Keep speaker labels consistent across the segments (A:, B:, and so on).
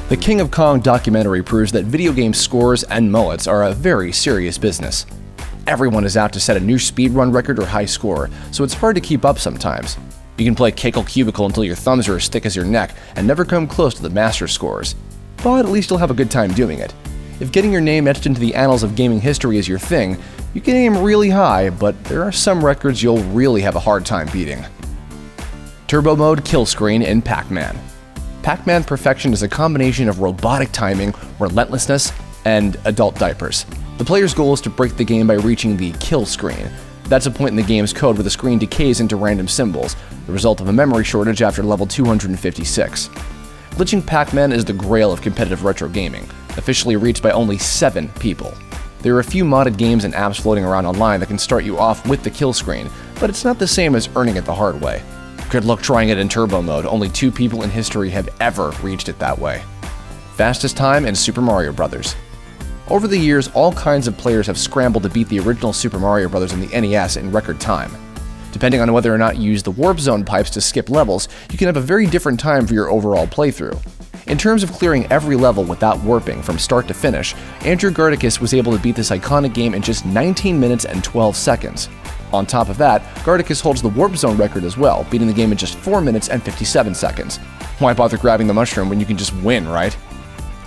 A: The King of Kong documentary proves that video game scores and mullets are a very serious business. Everyone is out to set a new speedrun record or high score, so it's hard to keep up sometimes. You can play Kickle Cubicle until your thumbs are as thick as your neck and never come close to the master scores. But at least you'll have a good time doing it. If getting your name etched into the annals of gaming history is your thing, you can aim really high, but there are some records you'll really have a hard time beating. Turbo Mode Kill Screen in Pac-Man. Pac-Man perfection is a combination of robotic timing, relentlessness, and adult diapers. The player's goal is to break the game by reaching the kill screen. That's a point in the game's code where the screen decays into random symbols, the result of a memory shortage after level 256. Glitching Pac-Man is the grail of competitive retro gaming, officially reached by only 7 people. There are a few modded games and apps floating around online that can start you off with the kill screen, but it's not the same as earning it the hard way. Good luck trying it in turbo mode, only 2 people in history have ever reached it that way. Fastest time in Super Mario Bros. Over the years, all kinds of players have scrambled to beat the original Super Mario Bros. In the NES in record time. Depending on whether or not you use the warp zone pipes to skip levels, you can have a very different time for your overall playthrough. In terms of clearing every level without warping from start to finish, Andrew Garticus was able to beat this iconic game in just 19 minutes and 12 seconds. On top of that, Garticus holds the warp zone record as well, beating the game in just 4 minutes and 57 seconds. Why bother grabbing the mushroom when you can just win, right?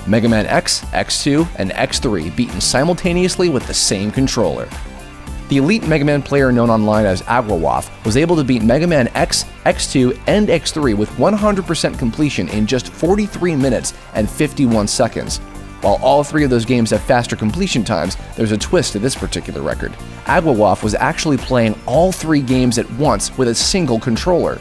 A: Mega Man X, X2, and X3 beaten simultaneously with the same controller. The elite Mega Man player known online as Agwawaf was able to beat Mega Man X, X2, and X3 with 100% completion in just 43 minutes and 51 seconds. While all 3 of those games have faster completion times, there's a twist to this particular record. Agwawaf was actually playing all 3 games at once with a single controller.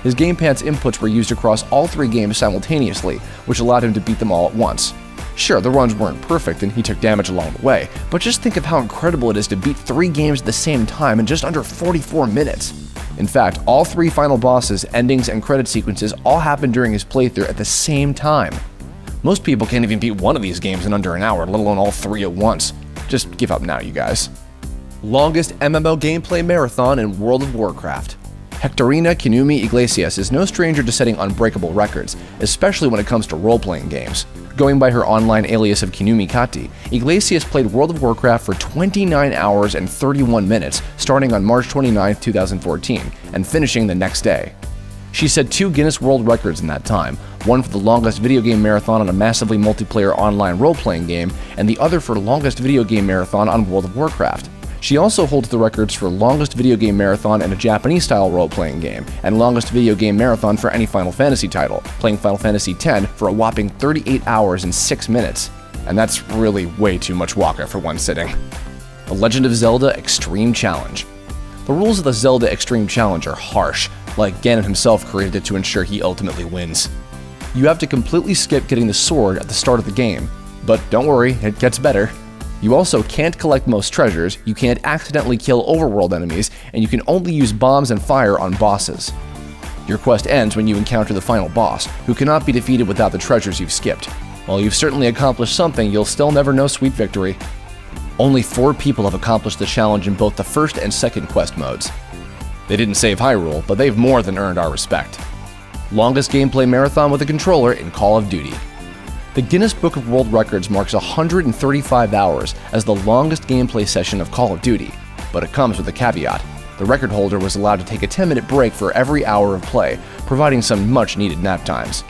A: His gamepad's inputs were used across all 3 games simultaneously, which allowed him to beat them all at once. Sure, the runs weren't perfect and he took damage along the way, but just think of how incredible it is to beat 3 games at the same time in just under 44 minutes. In fact, all 3 final bosses, endings, and credit sequences all happened during his playthrough at the same time. Most people can't even beat one of these games in under an hour, let alone all 3 at once. Just give up now, you guys. Longest MMO gameplay marathon in World of Warcraft. Hectorina Kinumi Iglesias is no stranger to setting unbreakable records, especially when it comes to role-playing games. Going by her online alias of Kinumi Kati, Iglesias played World of Warcraft for 29 hours and 31 minutes, starting on March 29, 2014, and finishing the next day. She set 2 Guinness World Records in that time, one for the longest video game marathon on a massively multiplayer online role-playing game, and the other for longest video game marathon on World of Warcraft. She also holds the records for longest video game marathon in a Japanese-style role-playing game, and longest video game marathon for any Final Fantasy title, playing Final Fantasy X for a whopping 38 hours and 6 minutes. And that's really way too much waka for one sitting. The Legend of Zelda Extreme Challenge. The rules of the Zelda Extreme Challenge are harsh, like Ganon himself created it to ensure he ultimately wins. You have to completely skip getting the sword at the start of the game, but don't worry, it gets better. You also can't collect most treasures, you can't accidentally kill overworld enemies, and you can only use bombs and fire on bosses. Your quest ends when you encounter the final boss, who cannot be defeated without the treasures you've skipped. While you've certainly accomplished something, you'll still never know sweet victory. Only 4 people have accomplished the challenge in both the first and second quest modes. They didn't save Hyrule, but they've more than earned our respect. Longest gameplay marathon with a controller in Call of Duty. The Guinness Book of World Records marks 135 hours as the longest gameplay session of Call of Duty, but it comes with a caveat. The record holder was allowed to take a 10-minute break for every hour of play, providing some much-needed nap times.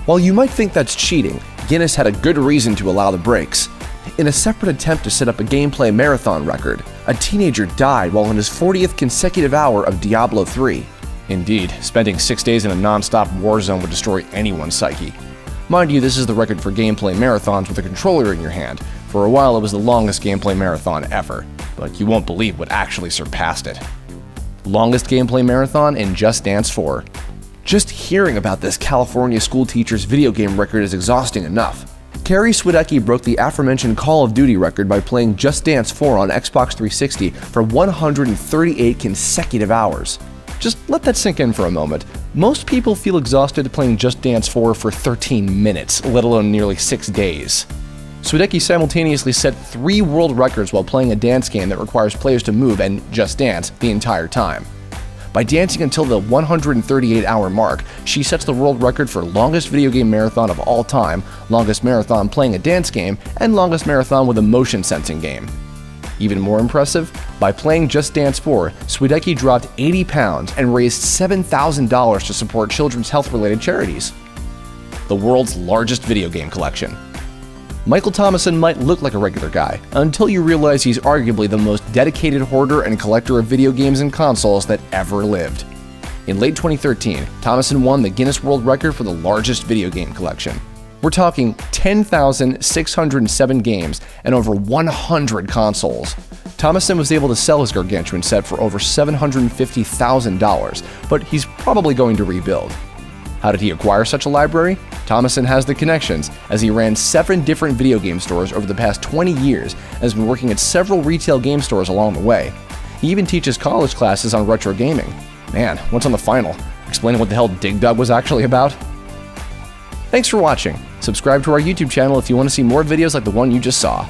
A: While you might think that's cheating, Guinness had a good reason to allow the breaks. In a separate attempt to set up a gameplay marathon record, a teenager died while in his 40th consecutive hour of Diablo 3. Indeed, spending 6 days in a non-stop war zone would destroy anyone's psyche. Mind you, this is the record for gameplay marathons with a controller in your hand. For a while, it was the longest gameplay marathon ever, but you won't believe what actually surpassed it. Longest gameplay marathon in Just Dance 4. Just hearing about this California school teacher's video game record is exhausting enough. Carrie Swidecki broke the aforementioned Call of Duty record by playing Just Dance 4 on Xbox 360 for 138 consecutive hours. Just let that sink in for a moment. Most people feel exhausted playing Just Dance 4 for 13 minutes, let alone nearly 6 days. Swidecki simultaneously set 3 world records while playing a dance game that requires players to move and just dance the entire time. By dancing until the 138-hour mark, she sets the world record for longest video game marathon of all time, longest marathon playing a dance game, and longest marathon with a motion sensing game. Even more impressive, by playing Just Dance 4, Swiecki dropped 80 pounds and raised $7,000 to support children's health-related charities. The world's largest video game collection. Michael Thomason might look like a regular guy, until you realize he's arguably the most dedicated hoarder and collector of video games and consoles that ever lived. In late 2013, Thomason won the Guinness World Record for the largest video game collection. We're talking 10,607 games and over 100 consoles. Thomason was able to sell his gargantuan set for over $750,000, but he's probably going to rebuild. How did he acquire such a library? Thomason has the connections, as he ran 7 different video game stores over the past 20 years and has been working at several retail game stores along the way. He even teaches college classes on retro gaming. Man, what's on the final? Explaining what the hell Dig Dug was actually about? Thanks for watching. Subscribe to our YouTube channel if you want to see more videos like the one you just saw.